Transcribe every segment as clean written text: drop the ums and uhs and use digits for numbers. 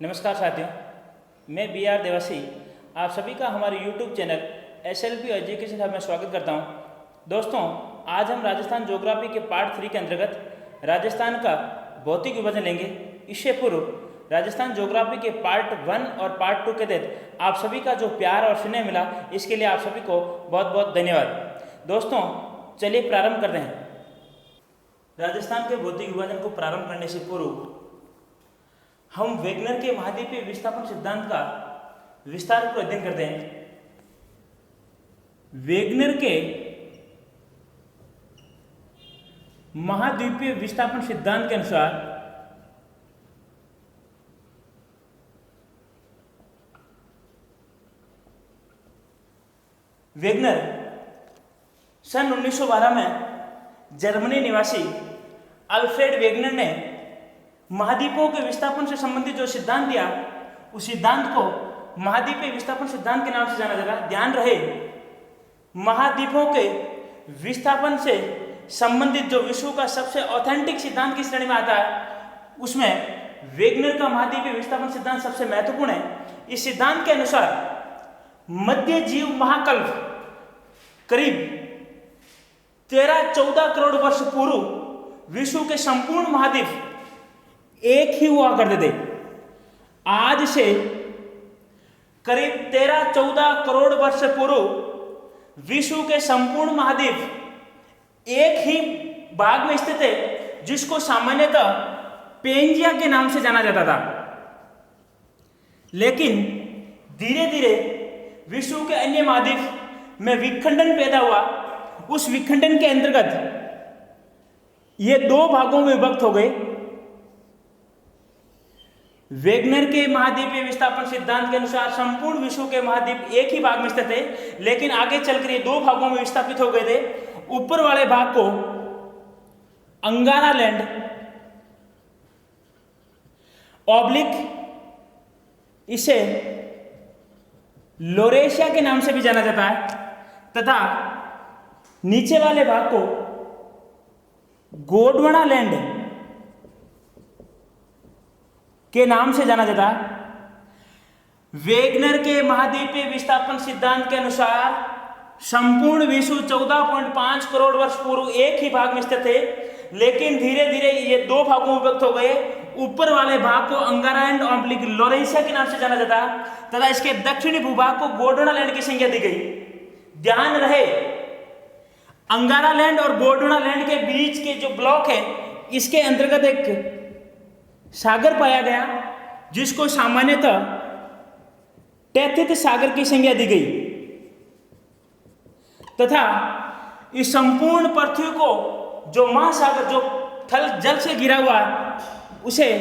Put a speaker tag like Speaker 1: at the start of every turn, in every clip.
Speaker 1: नमस्कार साथियों, मैं BR देवासी आप सभी का हमारे YouTube channel SLP education hub में स्वागत करता हूं। दोस्तों, आज हम राजस्थान ज्योग्राफी के पार्ट 3 के अंतर्गत राजस्थान का भौतिक विभाजन लेंगे। इससे पूर्व राजस्थान ज्योग्राफी के पार्ट 1 और पार्ट 2 के तहत आप सभी का जो प्यार और स्नेह मिला, इसके लिए आप सभी को बहुत बहुत धन्यवाद। दोस्तों, चलिए प्रारंभ करते हैं। राजस्थान के भौतिक विभाजन को प्रारंभ करने से पूर्व हम वेगनर के महाद्वीपीय विस्थापन सिद्धांत का विस्तार को अध्ययन करते हैं। वेगनर के महाद्वीपीय विस्थापन सिद्धांत के अनुसार वेगनर सन 1912 में जर्मनी निवासी अल्फ्रेड वेगनर ने महाद्वीपों के विस्थापन से संबंधित जो सिद्धांत दिया, उस सिद्धांत को महाद्वीपीय विस्थापन सिद्धांत के नाम से जाना जाता है। ध्यान रहे, महाद्वीपों के विस्थापन से संबंधित जो विश्व का सबसे ऑथेंटिक सिद्धांत की श्रेणी में आता है, उसमें वेगनर का महाद्वीपीय विस्थापन सिद्धांत सबसे महत्वपूर्ण है। इस सिद्धांत के अनुसार मध्य जीव महाकल्प करीब 13-14 करोड़ वर्ष पूर्व विश्व के संपूर्ण महाद्वीप एक ही हुआ करते थे। आज से करीब 13-14 करोड़ वर्ष पूर्व विश्व के संपूर्ण महाद्वीप एक ही भाग में स्थित है, जिसको सामान्यतः पेंजिया के नाम से जाना जाता था। लेकिन धीरे धीरे विश्व के अन्य महाद्वीप में विखंडन पैदा हुआ। उस विखंडन के अंतर्गत ये दो भागों में विभक्त हो गए। वेगनर के महाद्वीपीय विस्थापन सिद्धांत के अनुसार संपूर्ण विश्व के महाद्वीप एक ही भाग में स्थित है, लेकिन आगे चलकर ये दो भागों में विस्थापित हो गए थे। ऊपर वाले भाग को अंगारा लैंड ऑब्लिक, इसे लोरेशिया के नाम से भी जाना जाता है, तथा नीचे वाले भाग को गोंडवाना लैंड के नाम से जाना जाता है। वेगनर के महाद्वीपीय विस्थापन सिद्धांत के अनुसार संपूर्ण विश्व 14.5 करोड़ वर्ष पूर्व एक ही भाग में स्थित थे, लेकिन धीरे धीरे ये दो भागों में विभक्त हो गए। ऊपर वाले भाग को अंगारा लैंड ऑब्लिक लोरेशिया के नाम से जाना जाता है, तथा इसके दक्षिणी भूभाग को गोंडवाना लैंड की संज्ञा दी गई। ध्यान रहे, अंगारा लैंड और गोंडवाना लैंड के बीच के जो ब्लॉक है, इसके अंतर्गत एक सागर पाया गया, जिसको सामान्यतः टैथित सागर की संज्ञा दी गई, तथा इस संपूर्ण पृथ्वी को जो महासागर, जो थल जल से घिरा हुआ है, उसे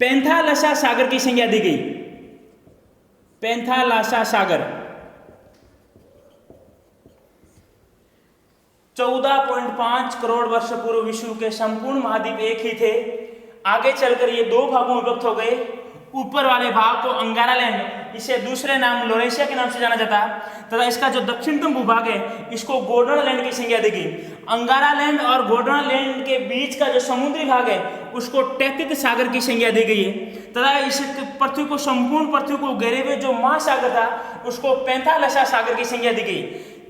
Speaker 1: पैंथालसा सागर की संज्ञा दी गई। पैंथालसा सागर 14.5 करोड़ वर्ष पूर्व विश्व के संपूर्ण महाद्वीप एक ही थे। आगे चलकर ये दो भागों में विभक्त हो गए। ऊपर वाले भाग को अंगारा लैंड, इसे दूसरे नाम लोरेशिया के नाम से जाना जाता है, तथा इसका जो दक्षिणतम भूभाग है, इसको गोंडवाना लैंड की संज्ञा दी गई। अंगारा लैंड और गोंडवाना लैंड के बीच का जो समुद्री भाग है, उसको टैथित सागर की संज्ञा दी गई है, तथा इस पृथ्वी को, संपूर्ण पृथ्वी को घेरे हुए जो महासागर था, उसको पैंथालसा सागर की संज्ञा दी गई।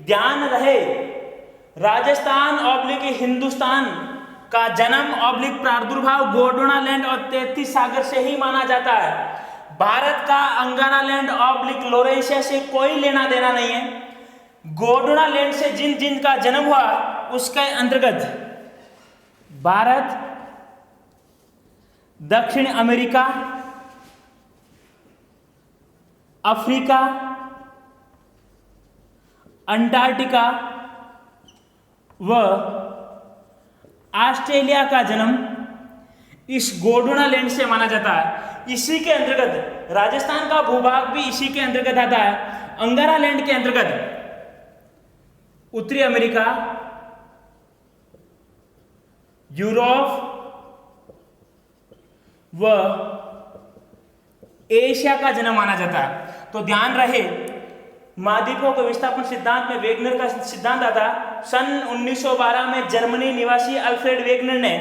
Speaker 1: ध्यान रहे, राजस्थान ऑब्लिक हिंदुस्तान का जन्म ऑब्लिक प्रादुर्भाव गोंडवाना लैंड और तैथिस सागर से ही माना जाता है। भारत का अंगारा लैंड ऑब्लिक लोरेशिया से कोई लेना देना नहीं है। गोंडवाना लैंड से जिन जिन का जन्म हुआ, उसके अंतर्गत भारत, दक्षिण अमेरिका, अफ्रीका, अंटार्कटिका व ऑस्ट्रेलिया का जन्म इस गोंडवाना लैंड से माना जाता है। इसी के अंतर्गत राजस्थान का भूभाग भी इसी के अंतर्गत आता है। अंगारा लैंड के अंतर्गत उत्तरी अमेरिका, यूरोप व एशिया का जन्म माना जाता है। तो ध्यान रहे, महाद्वीपों के विस्थापन सिद्धांत में वेगनर का सिद्धांत आता सन 1912 में जर्मनी निवासी अल्फ्रेड वेगनर ने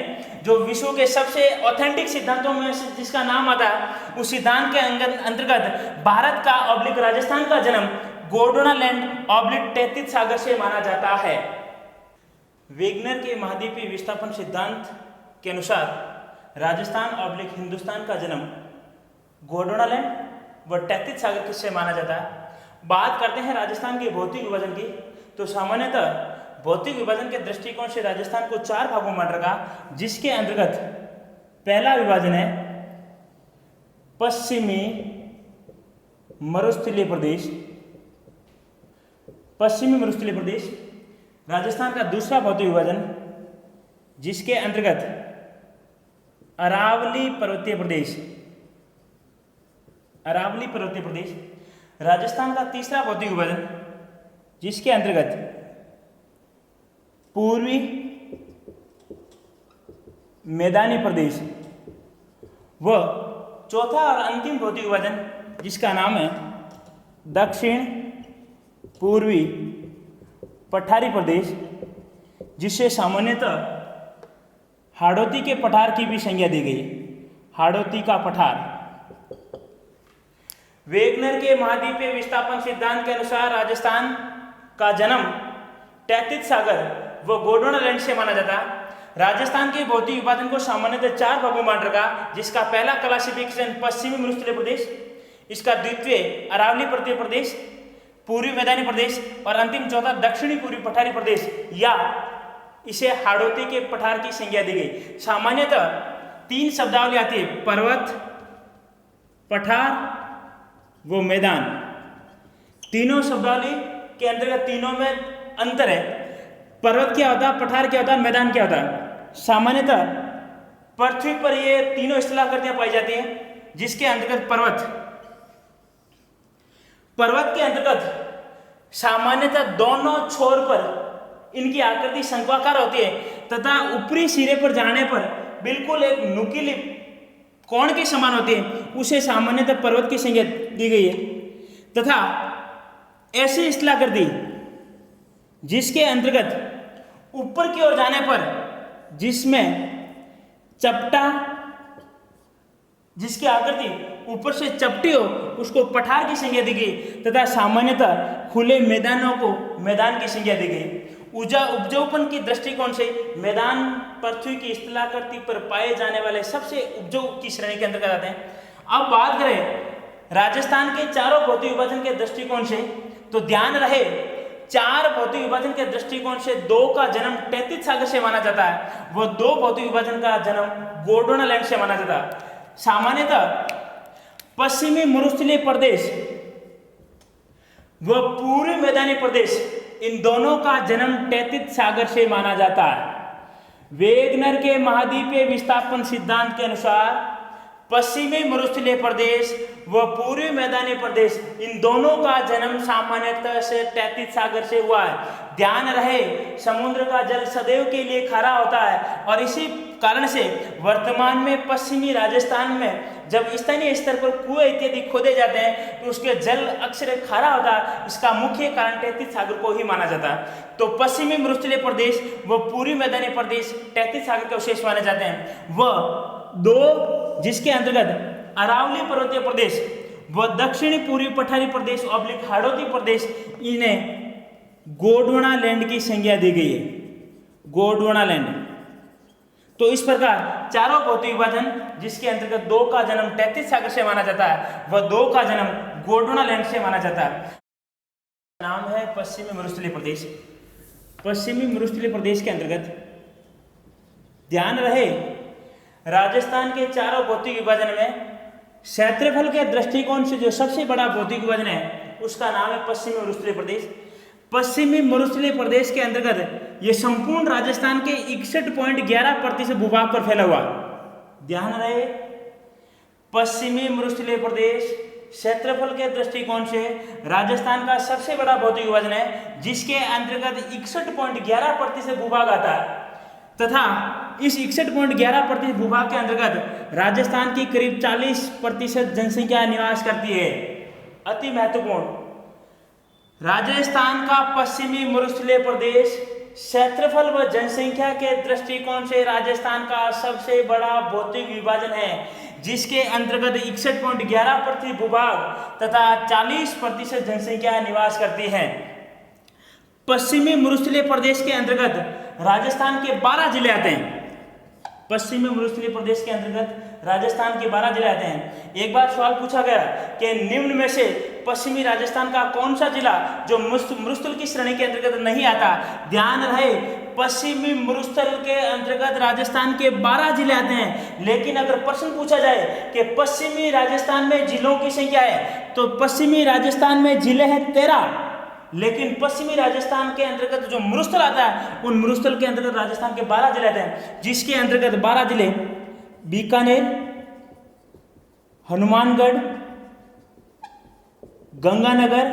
Speaker 1: जो विश्व के सबसे ऑथेंटिक सिद्धांतों में से जिसका नाम आता है, उस सिद्धांत के अंतर्गत भारत का ऑब्लिक राजस्थान का जन्म गोंडवाना ऑब्लिक 33 सागर से माना जाता है। वेगनर के महाद्वीपीय विस्थापन सिद्धांत के अनुसार राजस्थान ऑब्लिक हिंदुस्तान का जन्म गोंडवाना व 33 सागर से माना जाता है। बात करते हैं राजस्थान के भौतिक विभाजन की, तो सामान्यतः भौतिक विभाजन के दृष्टिकोण से राजस्थान को 4 भागों में बांट रखा, जिसके अंतर्गत पहला विभाजन है पश्चिमी मरुस्थलीय प्रदेश। पश्चिमी मरुस्थलीय प्रदेश राजस्थान का दूसरा भौतिक विभाजन, जिसके अंतर्गत अरावली पर्वतीय प्रदेश। अरावली पर्वतीय प्रदेश राजस्थान का तीसरा भौतिक विभाजन, जिसके अंतर्गत पूर्वी मैदानी प्रदेश व चौथा और अंतिम भौतिक विभाजन, जिसका नाम है दक्षिण पूर्वी पठारी प्रदेश, जिसे सामान्यतः हाड़ौती के पठार की भी संज्ञा दी गई। हाड़ौती का पठार। वेगनर के महाद्वीपीय विस्थापन सिद्धांत के अनुसार राजस्थान का जन्म 33 सागर व गोंडवाना से माना जाता। राजस्थान के भौतिक विभाजन को सामान्यतः 4 भागों में बांट रखा, जिसका पहला क्लासिफिकेशन पश्चिमी मरुस्थलीय प्रदेश, इसका द्वितीय अरावली पर्वतीय प्रदेश, पूर्वी मैदानी प्रदेश और अंतिम चौथा दक्षिणी पूर्वी पठारी प्रदेश, या इसे हाड़ौती के पठार की संज्ञा दी गई। सामान्यतः 3 शब्दावली आती है, पर्वत, पठार वो मैदान। तीनों शब्दावली के अंतर्गत तीनों में अंतर है। पर्वत क्या होता है, पठार क्या होता है, मैदान क्या होता है। सामान्यतः पृथ्वी पर ये तीनों स्थलाकृतियां पाई जाती हैं, जिसके अंतर्गत पर्वत के अंतर्गत सामान्यतः दोनों छोर पर इनकी आकृति शंक्वाकार होती है तथा ऊपरी सिरे पर जाने पर बिल्कुल एक नुकीली कोण के समान होती है, उसे सामान्यतः पर्वत की संज्ञा दी गई है। तथा ऐसी स्थलाकृति जिसके अंतर्गत ऊपर की ओर जाने पर जिसमें चपटा, जिसकी आकृति ऊपर से चपटी हो, उसको पठार की संज्ञा दी गई तथा सामान्यतः खुले मैदानों को मैदान की संज्ञा दी गई। उपजाऊपन की दृष्टिकोण से मैदान पृथ्वी की स्थलाकृति पर पाए जाने वाले सबसे उपजाऊ की श्रेणी के अंतर्गत आते हैं। अब बात करें राजस्थान के चारों भौतिक विभाजन के दृष्टिकोण से, तो ध्यान रहे 4 भौतिक विभाजन के दृष्टिकोण से 2 का जन्म 33 सागर से माना जाता है, वह 2 भौतिक विभाजन का जन्म गोंडवाना से माना जाता है। सामान्यतः पश्चिमी मरुस्थलीय प्रदेश व पूर्वी मैदानी प्रदेश, इन दोनों का जन्म 33 सागर से माना जाता है। वेगनर के महाद्वीपीय विस्थापन सिद्धांत के अनुसार पश्चिमी मरुस्थलीय प्रदेश व पूर्वी मैदानी प्रदेश, इन दोनों का जन्म सामान्यतः से 33 सागर से हुआ है। ध्यान रहे समुद्र का जल सदैव के लिए खारा होता है और इसी कारण से वर्तमान में पश्चिमी राजस्थान में जब स्थानीय स्तर पर कुएं इत्यादि खोदे जाते हैं तो उसके जल अक्सर खारा होता है। इसका मुख्य कारण 33 सागर को ही माना जाता है। तो पश्चिमी मरुस्थलीय प्रदेश व पूर्वी मैदानी प्रदेश 33 सागर के अवशेष माने जाते हैं। वह 2 जिसके अंतर्गत अरावली पर्वतीय प्रदेश व दक्षिणी पूर्वी पठारी प्रदेश ऑब्लिक हाड़ौती प्रदेश, इन्हें गोंडवाना लैंड की संज्ञा दी गई है। गोंडवाना लैंड। तो इस प्रकार चारों भौतिक विभाजन जिसके अंतर्गत 2 का जन्म 33 सागर से माना जाता है, वह 2 का जन्म गोंडवाना लैंड से माना जाता है। नाम है पश्चिमी मरुस्थलीय प्रदेश। पश्चिमी मरुस्थलीय प्रदेश के अंतर्गत ध्यान रहे राजस्थान के चारों भौतिक विभाजन में क्षेत्रफल के दृष्टिकोण से जो सबसे बड़ा भौतिक विभाजन है उसका नाम है पश्चिमी मरुस्थलीय प्रदेश। पश्चिमी मरुस्थलीय प्रदेश के अंतर्गत ये संपूर्ण राजस्थान के 61.11% भूभाग पर फैला हुआ। ध्यान रहे पश्चिमी मरुस्थलीय प्रदेश क्षेत्रफल के दृष्टिकोण से राजस्थान का सबसे बड़ा भौतिक विभाजन है, जिसके अंतर्गत 61.11% भूभाग आता है तथा इस 61.11% भूभाग के अंतर्गत राजस्थान की करीब 40% जनसंख्या निवास करती है। अति महत्वपूर्ण, राजस्थान का पश्चिमी मरुस्थलीय प्रदेश क्षेत्रफल व जनसंख्या के दृष्टिकोण से राजस्थान का सबसे बड़ा भौतिक विभाजन है, जिसके अंतर्गत 61.11% भूभाग तथा 40% जनसंख्या निवास करती है। पश्चिमी मरुस्थलीय प्रदेश के अंतर्गत राजस्थान के 12 जिले आते हैं। पश्चिमी मरुस्थलीय प्रदेश के अंतर्गत राजस्थान के 12 जिले आते हैं। एक बार सवाल पूछा गया कि निम्न में से पश्चिमी राजस्थान का कौन सा जिला जो मरुस्थल की श्रेणी के अंतर्गत नहीं आता। ध्यान रहे, पश्चिमी मरुस्थल के अंतर्गत राजस्थान के 12 जिले आते हैं, लेकिन अगर प्रश्न पूछा जाए कि पश्चिमी राजस्थान में जिलों की संख्या है तो पश्चिमी राजस्थान में जिले हैं 13, लेकिन पश्चिमी राजस्थान के अंतर्गत जो मरुस्थल आता है उन मरुस्थल के अंतर्गत राजस्थान के 12 जिले आते हैं, जिसके अंतर्गत 12 जिले बीकानेर, हनुमानगढ़, गंगानगर,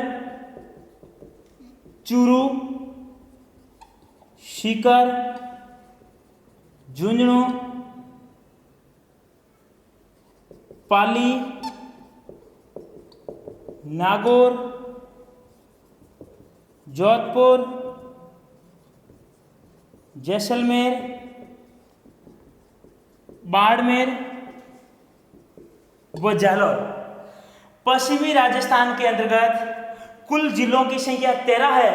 Speaker 1: चूरू, सीकर, झुंझुनू, पाली, नागौर, जोधपुर, जैसलमेर, बाड़मेर व जालौर। पश्चिमी राजस्थान के अंतर्गत कुल जिलों की संख्या 13 है,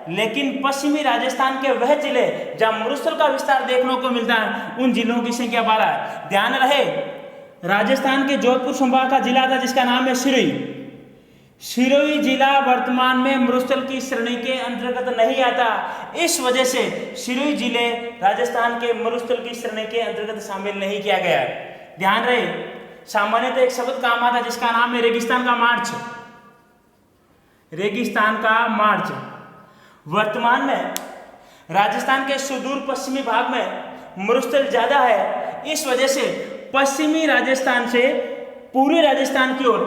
Speaker 1: लेकिन पश्चिमी राजस्थान के वह जिले जहां मरुस्थल का विस्तार देखने को मिलता है उन जिलों की संख्या 12 है। ध्यान रहे, राजस्थान के जोधपुर संभाग का जिला था जिसका नाम है सिरोही। सिरोही जिला वर्तमान में मरुस्थल की श्रेणी के अंतर्गत नहीं आता। इस वजह से सिरोही जिले राजस्थान के मरुस्थल की श्रेणी के अंतर्गत शामिल नहीं किया गया। ध्यान रहे, सामान्यतः एक शब्द काम आता है जिसका नाम है रेगिस्तान का मार्च। रेगिस्तान का मार्च। वर्तमान में राजस्थान के सुदूर पश्चिमी भाग में मरुस्थल ज्यादा है। इस वजह से पश्चिमी राजस्थान से पूर्वी राजस्थान की ओर,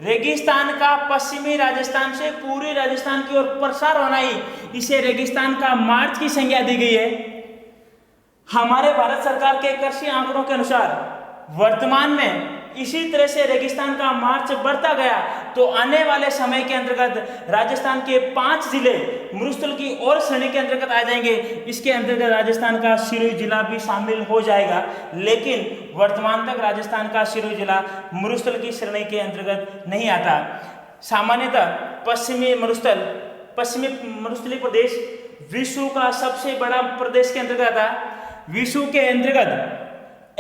Speaker 1: रेगिस्तान का पश्चिमी राजस्थान से पूर्वी राजस्थान की ओर प्रसार होना ही इसे रेगिस्तान का मार्च की संज्ञा दी गई है। हमारे भारत सरकार के कृषि आंकड़ों के अनुसार वर्तमान में इसी तरह से रेगिस्तान का मार्च बढ़ता गया तो आने वाले समय के अंतर्गत राजस्थान के 5 जिले मरुस्थल की और श्रेणी के अंतर्गत आ जाएंगे। इसके अंतर्गत राजस्थान का सिरोही जिला भी शामिल हो जाएगा, लेकिन वर्तमान तक राजस्थान का सिरोही जिला मरुस्थल की श्रेणी के अंतर्गत नहीं आता। सामान्यतः पश्चिमी मरुस्थलीय प्रदेश विश्व का सबसे बड़ा प्रदेश के अंतर्गत आता है। विश्व के अंतर्गत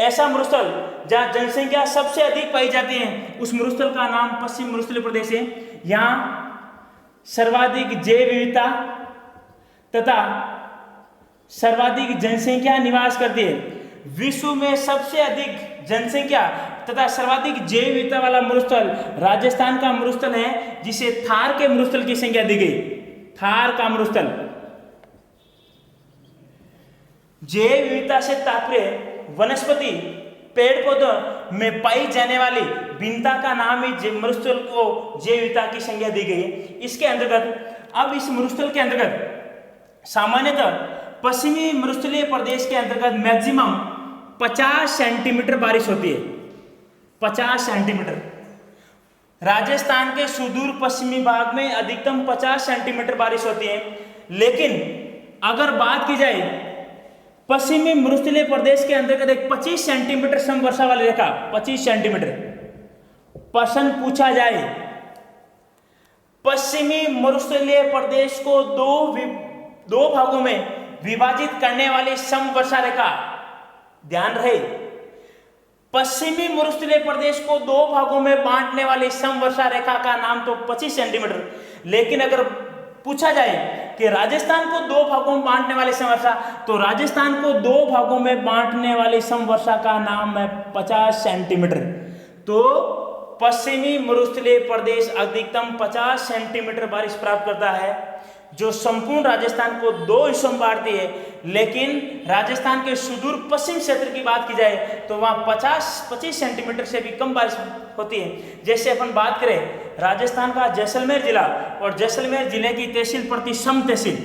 Speaker 1: ऐसा मरुस्थल जहाँ जनसंख्या सबसे अधिक पाई जाती है उस मरुस्थल का नाम पश्चिम मरुस्थलीय प्रदेश है। यहाँ सर्वाधिक जैव विविधता तथा सर्वाधिक जनसंख्या निवास करती है। विश्व में सबसे अधिक जनसंख्या तथा सर्वाधिक जैव विविधता वाला मरुस्थल राजस्थान का मरुस्थल है, जिसे थार के मरुस्थल की संज्ञा दी गई। थार का मरुस्थल। जैव विविधता से तात्पर्य वनस्पति पेड़ पौधों में पाई जाने वाली भिन्नता का नाम ही मरुस्थल को जैव विविधता की संज्ञा दी गई है। इसके अंतर्गत अब इस मरुस्थल के अंतर्गत सामान्यतः पश्चिमी मरुस्थलीय प्रदेश के अंतर्गत मैक्सिमम 50 सेंटीमीटर बारिश होती है। 50 सेंटीमीटर। राजस्थान के सुदूर पश्चिमी भाग में अधिकतम 50 सेंटीमीटर बारिश होती है, लेकिन अगर बात की जाए पश्चिमी मरुस्थलीय प्रदेश के अंतर्गत एक 25 सेंटीमीटर समवर्षा वाली रेखा, 25 सेंटीमीटर। प्रश्न पूछा जाए पश्चिमी मरुस्थलीय प्रदेश को दो भागों में विभाजित करने वाली समवर्षा रेखा। ध्यान रहे, पश्चिमी मरुस्थलीय प्रदेश को 2 भागों में बांटने वाली समवर्षा रेखा का नाम तो 25 सेंटीमीटर, लेकिन अगर पूछा जाए कि राजस्थान को 2 भागों में बांटने वाली समवर्षा, तो राजस्थान को 2 भागों में बांटने वाली समवर्षा का नाम है 50 सेंटीमीटर। तो पश्चिमी मरुस्थलीय प्रदेश अधिकतम 50 सेंटीमीटर बारिश प्राप्त करता है, जो संपूर्ण राजस्थान को 2 हिस्सों में बांटती है। लेकिन राजस्थान के सुदूर पश्चिम क्षेत्र की बात की जाए तो वहाँ 25 सेंटीमीटर से भी कम बारिश होती है। जैसे अपन बात करें राजस्थान का जैसलमेर जिला, और जैसलमेर जिले की तहसील पड़ती सम तहसील।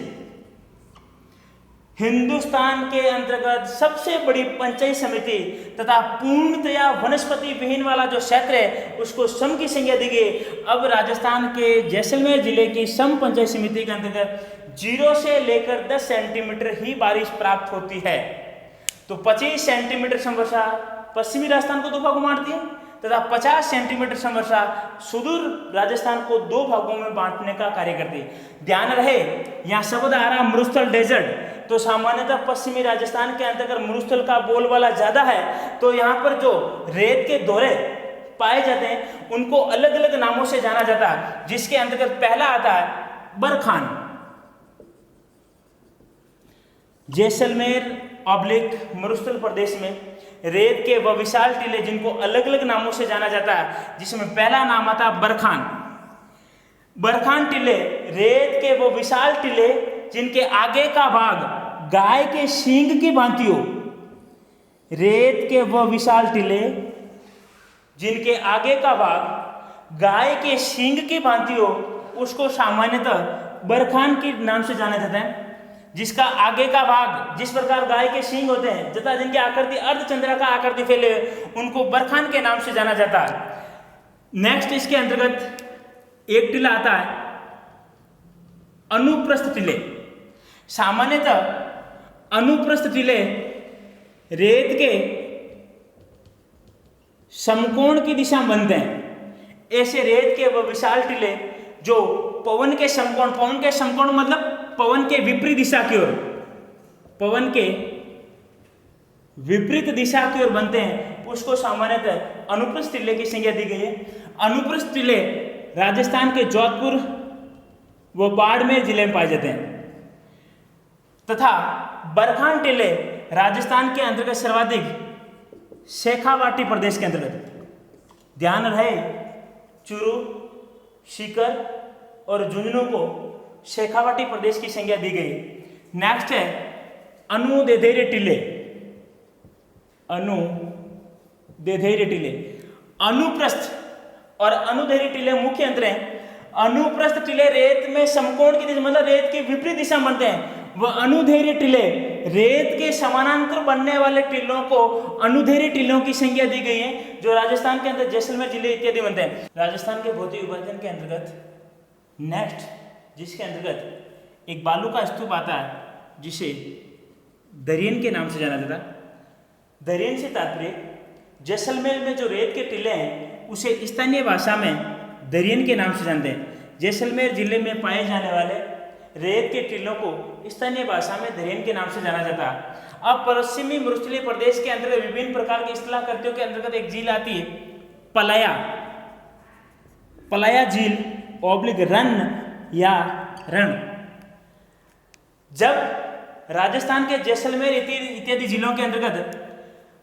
Speaker 1: हिंदुस्तान के अंतर्गत सबसे बड़ी पंचायत समिति तथा पूर्णतया वनस्पति विहीन वाला जो क्षेत्र है उसको सम की संज्ञा दी गई। अब राजस्थान के जैसलमेर जिले की सम पंचायत समिति के अंतर्गत 0 से लेकर 10 सेंटीमीटर ही बारिश प्राप्त होती है। तो 25 सेंटीमीटर समवर्षा पश्चिमी राजस्थान को 2 भागों में बांटती है तथा 50 सेंटीमीटर समवर्षा सुदूर राजस्थान को 2 भागों में बांटने का कार्य करती है। ध्यान रहे यहाँ शब्द आ रहा मरुस्थल डेजर्ट, तो सामान्यतः पश्चिमी राजस्थान के अंतर्गत मरुस्थल का बोलबाला ज्यादा है, तो यहाँ पर जो रेत के दौरे पाए जाते हैं उनको अलग अलग नामों से जाना जाता है, जिसके अंतर्गत पहला आता है बरखान। जैसलमेर ऑब्लिक मरुस्थल प्रदेश में रेत के वह विशाल टीले जिनको अलग अलग नामों से जाना जाता है, जिसमें पहला नाम आता है बरखान। बरखान टीले रेत के वो विशाल टीले जिनके आगे का भाग गाय के सींग की भांति हो। रेत के वह विशाल टीले जिनके आगे का भाग गाय के सींग की भांति हो, उसको सामान्यतः बरखान के नाम से जाना जाता है। जिसका आगे का भाग जिस प्रकार गाय के सींग होते हैं तथा जिनकी आकृति अर्धचंद्रा का आकृति फैले उनको बरखान के नाम से जाना जाता है। नेक्स्ट इसके अंतर्गत एक टीला आता है अनुप्रस्थ टीले। सामान्यतः अनुप्रस्थ टीले रेत के समकोण की दिशा में बनते हैं। ऐसे रेत के वह विशाल टीले जो पवन के समकोण मतलब पवन के विपरीत दिशा की ओर, पवन के विपरीत दिशा की ओर बनते हैं, उसको सामान्यतः अनुप्रस्थ टीले की संज्ञा दी गई है। अनुप्रस्थ टीले राजस्थान के जोधपुर व बाड़मेर जिले में पाए जाते हैं तथा बरखान टीले राजस्थान के अंतर्गत सर्वाधिक शेखावाटी प्रदेश के अंतर्गत। ध्यान रहे चूरू, सीकर और झुंझुनू को शेखावाटी प्रदेश की संज्ञा दी गई। नेक्स्ट है अनुदेधेरे टीले। अनुदेधेरे टीले अनुप्रस्थ और अनुदेधेरे टीले मुख्य अंतर हैं। अनुप्रस्थ टीले रेत में समकोण की दिशा मतलब रेत के विपरीत दिशा में बनते हैं। वह अनुदैर्घ्य टीले रेत के समानांतर बनने वाले टीलों को अनुदैर्घ्य टीलों की संज्ञा दी गई है, जो राजस्थान के अंदर जैसलमेर जिले इत्यादि बनते हैं। राजस्थान के भौतिक विभाजन के अंतर्गत नेक्स्ट जिसके अंतर्गत एक बालू का स्तूप आता है जिसे दरियन के नाम से जाना जाता है। दरियन से तात्पर्य जैसलमेर में जो रेत के टीले हैं उसे स्थानीय भाषा में दरियन के नाम से जानते हैं। जैसलमेर जिले में पाए जाने वाले रेत के टीलों को स्थानीय भाषा में दरियन के नाम से जाना जाता है। अब पश्चिमी मरुस्थलीय प्रदेश के अंतर्गत विभिन्न प्रकार की स्थलाकृतियों के अंतर्गत एक झील आती है पलाया। पलाया झील ऑब्लिक रन या रण। जब राजस्थान के जैसलमेर इत्यादि जिलों के अंतर्गत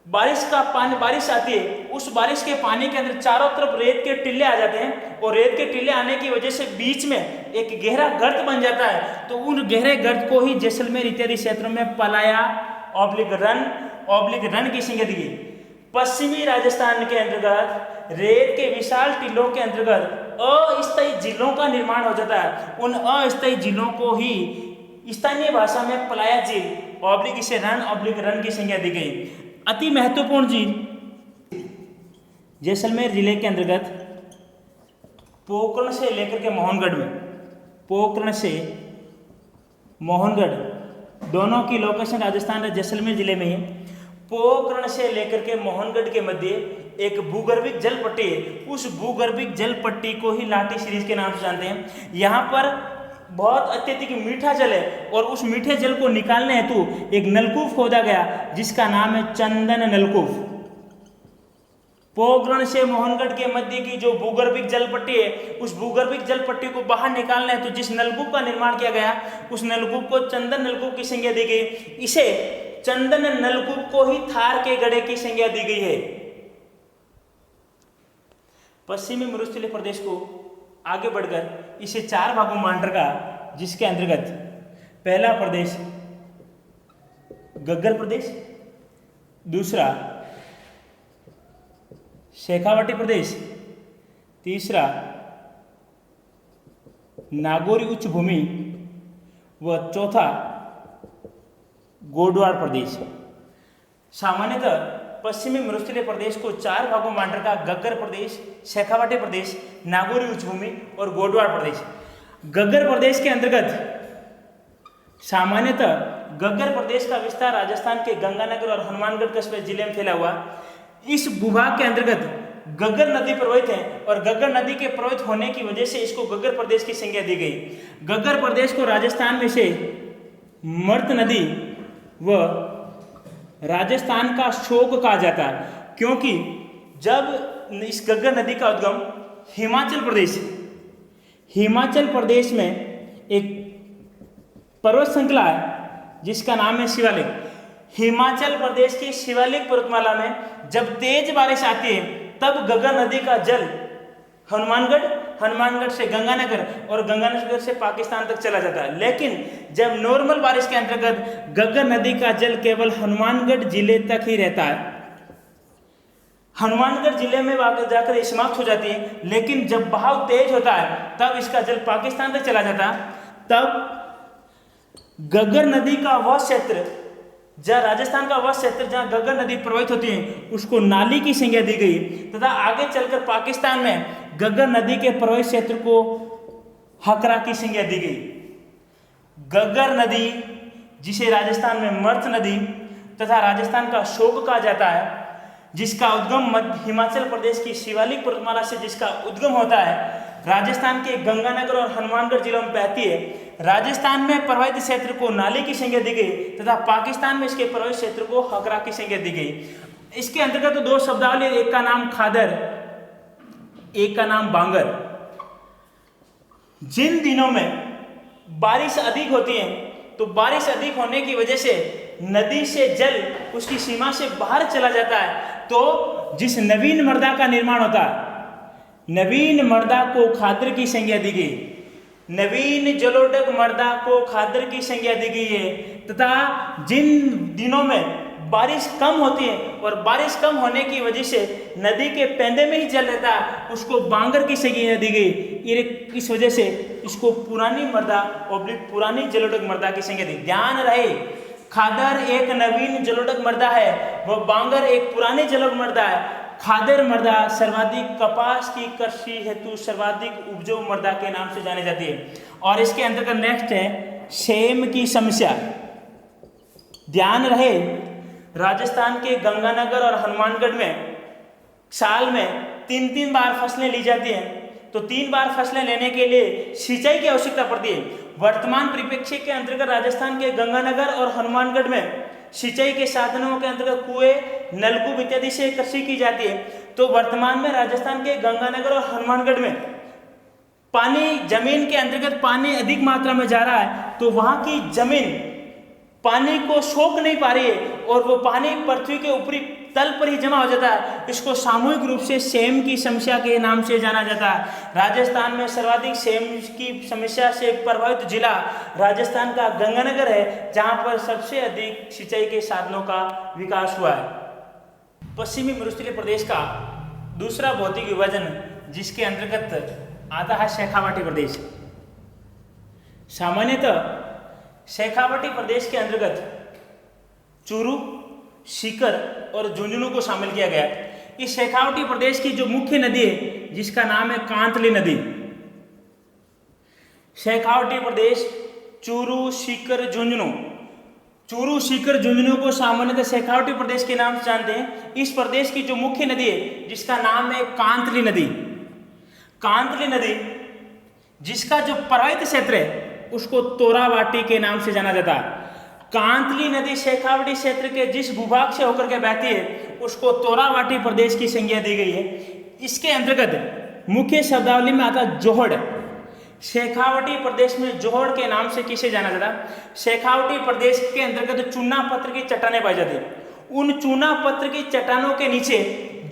Speaker 1: बारिश आती है, उस बारिश के पानी के अंदर चारों तरफ रेत के टीले आ जाते हैं और रेत के टीले आने की वजह से बीच में एक गहरा गर्त बन जाता है। तो उन गहरे गर्त को ही जैसलमेर इत्यादि क्षेत्रों में पलाया ऑब्लिक रन की संज्ञा दी गई। पश्चिमी राजस्थान के अंतर्गत रेत के विशाल टीलों के अंतर्गत अस्थायी झीलों का निर्माण हो जाता है। उन अस्थायी झीलों को ही स्थानीय भाषा में पलाया झील ऑब्लिक रन की संज्ञा दी गई। अति महत्वपूर्ण झील जैसलमेर जिले के अंतर्गत पोकरण से लेकर के मोहनगढ़ में, पोकरण से मोहनगढ़ दोनों की लोकेशन राजस्थान और जैसलमेर जिले में है। पोकरण से लेकर के मोहनगढ़ के मध्य एक भूगर्भिक जल पट्टी है। उस भूगर्भिक जल पट्टी को ही लाठी सीरीज के नाम से जानते हैं। यहाँ पर बहुत अत्यधिक मीठा जल है और उस मीठे जल को निकालने हेतु एक नलकूप खोदा गया जिसका नाम है चंदन नलकूप। पोकरण से मोहनगढ़ के मध्य की जो भूगर्भिक जल पट्टी है, उस भूगर्भिक जल पट्टी को बाहर निकालने हेतु जिस नलकूप का निर्माण किया गया, उस नलकूप को चंदन नलकूप की संज्ञा दी गई। इसे चंदन नलकूप को ही थार के गड्ढे की संज्ञा दी गई है। पश्चिमी मरुस्थलीय प्रदेश को आगे बढ़कर इसे 4 भागों में बांट रखा, जिसके अंतर्गत पहला प्रदेश गग्गर प्रदेश, दूसरा शेखावाटी प्रदेश, तीसरा नागौरी उच्च भूमि व चौथा गोडवाड़ प्रदेश। सामान्यतः पश्चिमी मरुस्थलीय प्रदेश को 4 भागों में बांट रखा, गग्गर प्रदेश, शेखावाटी प्रदेश, नागौरी उच्च भूमि और गोडवाड़ प्रदेश। गग्गर प्रदेश के अंतर्गत सामान्यतः गग्गर प्रदेश का विस्तार राजस्थान के गंगानगर और हनुमानगढ़ कस्बे जिले में फैला हुआ। इस भूभाग के अंतर्गत गग्गर नदी प्रवाहित है और गग्गर नदी के प्रवाहित होने की वजह से इसको गग्गर प्रदेश की संज्ञा दी गई। गग्गर प्रदेश को राजस्थान में से मर्त नदी व राजस्थान का शोक कहा जाता है, क्योंकि जब इस गग्गर नदी का उद्गम हिमाचल प्रदेश में एक पर्वत श्रृंखला है जिसका नाम है शिवालिक। हिमाचल प्रदेश की शिवालिक पर्वतमाला में जब तेज बारिश आती है तब गग्गर नदी का जल हनुमानगढ़ से गंगानगर और गंगानगर से पाकिस्तान तक चला जाता है। लेकिन जब नॉर्मल बारिश के अंतर्गत गग्गर नदी का जल केवल हनुमानगढ़ जिले तक ही रहता है, हनुमानगढ़ जिले में जाकर समाप्त हो जाती है। लेकिन जब बहाव तेज होता है तब इसका जल पाकिस्तान तक चला जाता है। तब गग्गर नदी का वह क्षेत्र जहाँ राजस्थान का वह क्षेत्र जहाँ गग्गर नदी प्रवाहित होती है उसको नाली की संज्ञा दी गई तथा आगे चलकर पाकिस्तान में गग्गर नदी के प्रवाहित क्षेत्र को हकरा की संज्ञा दी गई। गग्गर नदी जिसे राजस्थान में मर्त नदी तथा राजस्थान का शोक कहा जाता है, जिसका उद्गम हिमाचल प्रदेश की शिवालिक पर्वतमाला से जिसका उद्गम होता है, राजस्थान के गंगानगर और हनुमानगढ़ जिलों में बहती है। राजस्थान में प्रवाहित क्षेत्र को नाली की संज्ञा दी गई तथा पाकिस्तान में इसके प्रवाहित क्षेत्र को हकरा की संज्ञा दी गई। इसके अंतर्गत तो दो शब्दावली, एक का नाम खादर, एक का नाम बांगर। जिन दिनों में बारिश अधिक होती है तो बारिश अधिक होने की वजह से नदी से जल उसकी सीमा से बाहर चला जाता है, तो जिस नवीन मृदा का निर्माण होता है, नवीन मृदा को खादर की संज्ञा दी गई। नवीन जलोढ़ मृदा को खादर की संज्ञा दी गई है। तथा जिन दिनों में बारिश कम होती है और बारिश कम होने की वजह से नदी के पेंदे में ही जल रहता है, उसको बांगर की संज्ञा दी गई। इस वजह से इसको पुरानी मृदा पुरानी जलोढ़ मृदा की संज्ञा दी। ध्यान रहे, खादर एक नवीन जलोढ़ मृदा है, वह बांगर एक पुरानी जलोढ़ मृदा है। खादर मृदा सर्वाधिक कपास की कृषि हेतु सर्वाधिक उपजाऊ मृदा के नाम से जानी जाती है। और इसके अंतर्गत नेक्स्ट है सेम की समस्या। ध्यान रहे, राजस्थान के गंगानगर और हनुमानगढ़ में साल में 3 बार फसलें ली जाती हैं, तो 3 बार फसलें लेने के लिए सिंचाई की आवश्यकता पड़ती है। वर्तमान परिप्रेक्ष्य के अंतर्गत राजस्थान के गंगानगर और हनुमानगढ़ में सिंचाई के साधनों के अंतर्गत कुएं, नलकूप इत्यादि से कृषि की जाती है। तो वर्तमान में राजस्थान के गंगानगर और हनुमानगढ़ में पानी, जमीन के अंतर्गत पानी अधिक मात्रा में जा रहा है, तो वहां की जमीन पानी को सोख नहीं पा रही है और वो पानी पृथ्वी के ऊपरी तल पर ही जमा हो जाता है। इसको सामूहिक रूप से सेम की समस्या के नाम से जाना जाता है। राजस्थान में सर्वाधिक सेम की समस्या से प्रभावित जिला राजस्थान का गंगानगर है, जहां पर सबसे अधिक सिंचाई के साधनों का विकास हुआ है। पश्चिमी मरुस्थलीय प्रदेश का दूसरा भौतिक विभाजन जिसके अंतर्गत आता है शेखावाटी प्रदेश। सामान्यतः शेखावाटी प्रदेश के अंतर्गत चूरू, सीकर और झुंझुनू को शामिल किया गया। इस शेखावाटी प्रदेश की जो मुख्य नदी है जिसका नाम है कांतली नदी। शेखावाटी प्रदेश चूरू, सीकर, झुंझुनू, चूरू, सीकर, झुंझुनू को सामान्यतः शेखावाटी प्रदेश के नाम से जानते हैं। इस प्रदेश की जो मुख्य नदी है जिसका नाम है कांतली नदी। कांतली नदी जिसका जो प्रवाहित क्षेत्र है उसको तोरावाटी के नाम से जाना जाता है। कांतली नदी शेखावाटी क्षेत्र के जिस भूभाग से होकर के बहती है उसको तोरावाटी प्रदेश की संज्ञा दी गई है। इसके अंतर्गत मुख्य शब्दावली में आता जोहड़। शेखावाटी प्रदेश में जोहड़ के नाम से किसे जाना जाता है? शेखावाटी प्रदेश के अंतर्गत चूना पत्थर की चट्टानें पाई जाती है। उन चूना पत्थर की चट्टानों के नीचे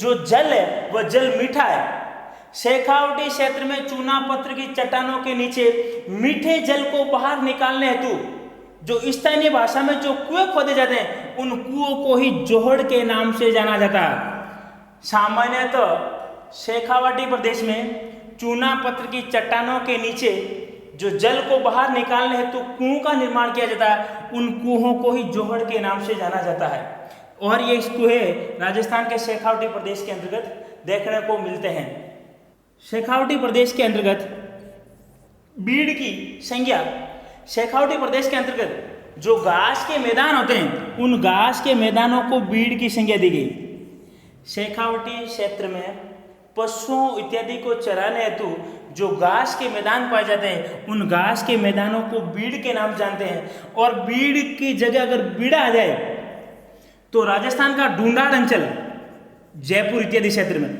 Speaker 1: जो जल है वह जल मीठा है। शेखावाटी क्षेत्र में चूना पत्थर की चट्टानों के नीचे मीठे जल को बाहर निकालने हेतु जो स्थानीय भाषा में जो कुएं खोदे जाते हैं उन कुओं को ही जोहड़ के नाम से जाना जाता है। सामान्यतः शेखावाटी प्रदेश में चूना पत्थर की चट्टानों के नीचे जो जल को बाहर निकालने हेतु कुओं का निर्माण किया जाता है, उन कुओं को ही जोहड़ के नाम से जाना जाता है। और ये कुएं राजस्थान के शेखावाटी प्रदेश के अंतर्गत देखने को मिलते हैं। शेखावाटी प्रदेश के अंतर्गत बीड़ की संज्ञा शेखावटी प्रदेश के अंतर्गत जो घास के मैदान होते हैं उन घास के मैदानों को बीड़ की संज्ञा दी गई। शेखावटी क्षेत्र में पशुओं इत्यादि को चराने हेतु जो घास के मैदान पाए जाते हैं उन घास के मैदानों को बीड़ के नाम जानते हैं। और बीड़ की जगह अगर बीड़ा आ जाए तो राजस्थान का ढूंढाड़ अंचल, जयपुर इत्यादि क्षेत्र में,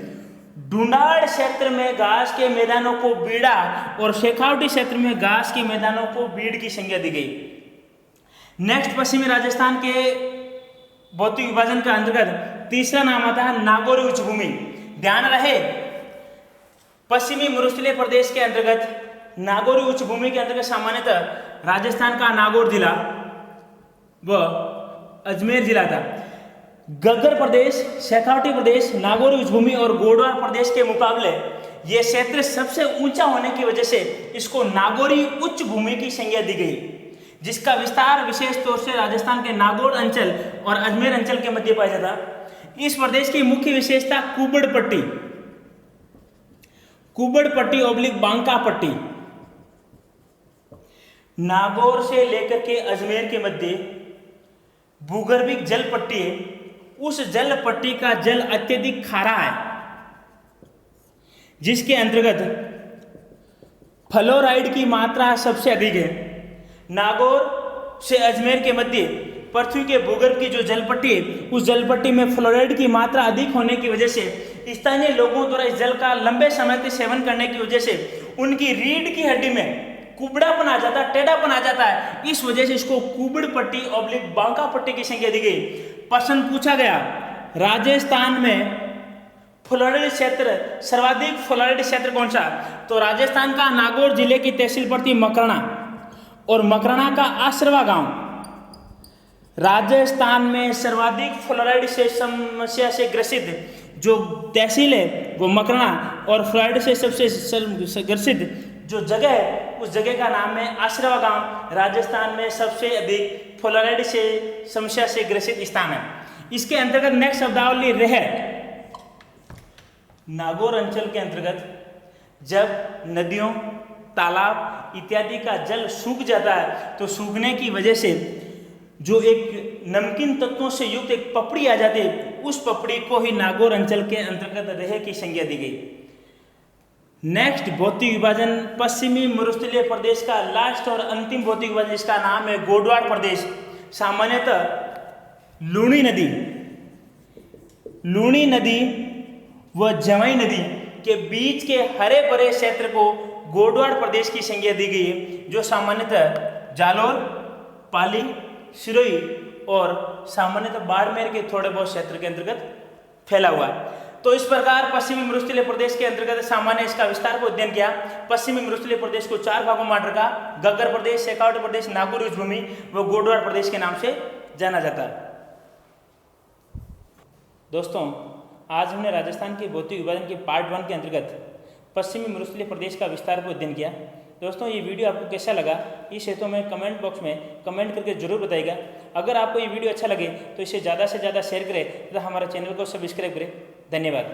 Speaker 1: ढूंढाड़ क्षेत्र में घास के मैदानों को बीड़ा और शेखावटी क्षेत्र में घास के मैदानों को बीड़ की संज्ञा दी गई। नेक्स्ट, पश्चिमी राजस्थान के भौतिक विभाजन के अंतर्गत तीसरा नाम आता है नागौरी उच्च भूमि। ध्यान रहे, पश्चिमी मरुस्थलीय प्रदेश के अंतर्गत नागौरी उच्च भूमि के अंतर्गत सामान्यतः राजस्थान का नागौर जिला व अजमेर जिला था। गग्गर प्रदेश, शेखावटी प्रदेश, नागौरी उच्च भूमि और गोडवार प्रदेश के मुकाबले यह क्षेत्र सबसे ऊंचा होने की वजह से इसको नागौरी उच्च भूमि की संज्ञा दी गई, जिसका विस्तार विशेष तौर से राजस्थान के नागौर अंचल और अजमेर अंचल के मध्य पाया जाता। इस प्रदेश की मुख्य विशेषता कुबड़ पट्टी ओब्लिक बांका पट्टी। नागौर से लेकर के अजमेर के मध्य भूगर्भिक जल पट्टी है। उस जल पट्टी का जल अत्यधिक खारा है, जिसके अंतर्गत फ्लोराइड की मात्रा सबसे अधिक है। नागौर से अजमेर के मध्य पृथ्वी के भूगर्भ की जो जलपट्टी है उस जलपट्टी में फ्लोराइड की मात्रा अधिक होने की वजह से स्थानीय लोगों द्वारा इस जल का लंबे समय तक सेवन करने की वजह से उनकी रीढ़ की हड्डी में कुबड़ापन आ जाता है, टेढ़ापन आ जाता है। इस वजह से इसको कुबड़ पट्टी ओब्लिक बांका पट्टी की संज्ञा दी गई। प्रश्न पूछा गया, राजस्थान में फ्लोराइड क्षेत्र, सर्वाधिक फ्लोराइड क्षेत्र कौन सा? तो राजस्थान का नागौर जिले की तहसील पड़ती मकराना और मकराना का आसरवा गांव। राजस्थान में सर्वाधिक फ्लोराइड से समस्या से ग्रसित जो तहसील है वो मकराना और फ्लोराइड से सबसे ग्रसित जो जगह है उस जगह का नाम है आसरवा गांव। राजस्थान में सबसे अधिक फ्लोराइड से समस्या से ग्रसित स्थान है। इसके अंतर्गत नेक्स्ट शब्दावली रह। नागौर अंचल के अंतर्गत जब नदियों, तालाब इत्यादि का जल सूख जाता है तो सूखने की वजह से जो एक नमकीन तत्वों से युक्त एक पपड़ी आ जाती है, उस पपड़ी को ही नागौर अंचल के अंतर्गत रह की संज्ञा दी गई। नेक्स्ट, भौतिक विभाजन पश्चिमी मरुस्थलीय प्रदेश का लास्ट और अंतिम भौतिक विभाजन, जिसका नाम है गोडवाड़ प्रदेश। सामान्यतः लूणी नदी व जवाई नदी के बीच के हरे भरे क्षेत्र को गोडवाड़ प्रदेश की संज्ञा दी गई है, जो सामान्यतः जालोर, पाली, सिरोही और सामान्यतः बाड़मेर के थोड़े बहुत क्षेत्र के अंतर्गत फैला हुआ है। तो इस प्रकार पश्चिमी मरुस्थलीय प्रदेश के अंतर्गत सामान्य इसका विस्तार को अध्ययन किया। पश्चिमी मरुस्थलीय प्रदेश को 4 भागों में बांट रखा। गग्गर प्रदेश, शेखावटी प्रदेश, नागौर उच्च भूमि व गोडवाड़ प्रदेश के नाम से जाना जाता है। दोस्तों, आज हमने राजस्थान के भौतिक विभाजन के पार्ट 1 के अंतर्गत पश्चिमी मरुस्थलीय प्रदेश का विस्तार को अध्ययन किया। दोस्तों, ये वीडियो आपको कैसा लगा इस हेतु में कमेंट बॉक्स में कमेंट करके जरूर बताइएगा। अगर आपको ये वीडियो अच्छा लगे तो इसे ज़्यादा से ज़्यादा शेयर करें तथा हमारे चैनल को सब्सक्राइब करें। धन्यवाद।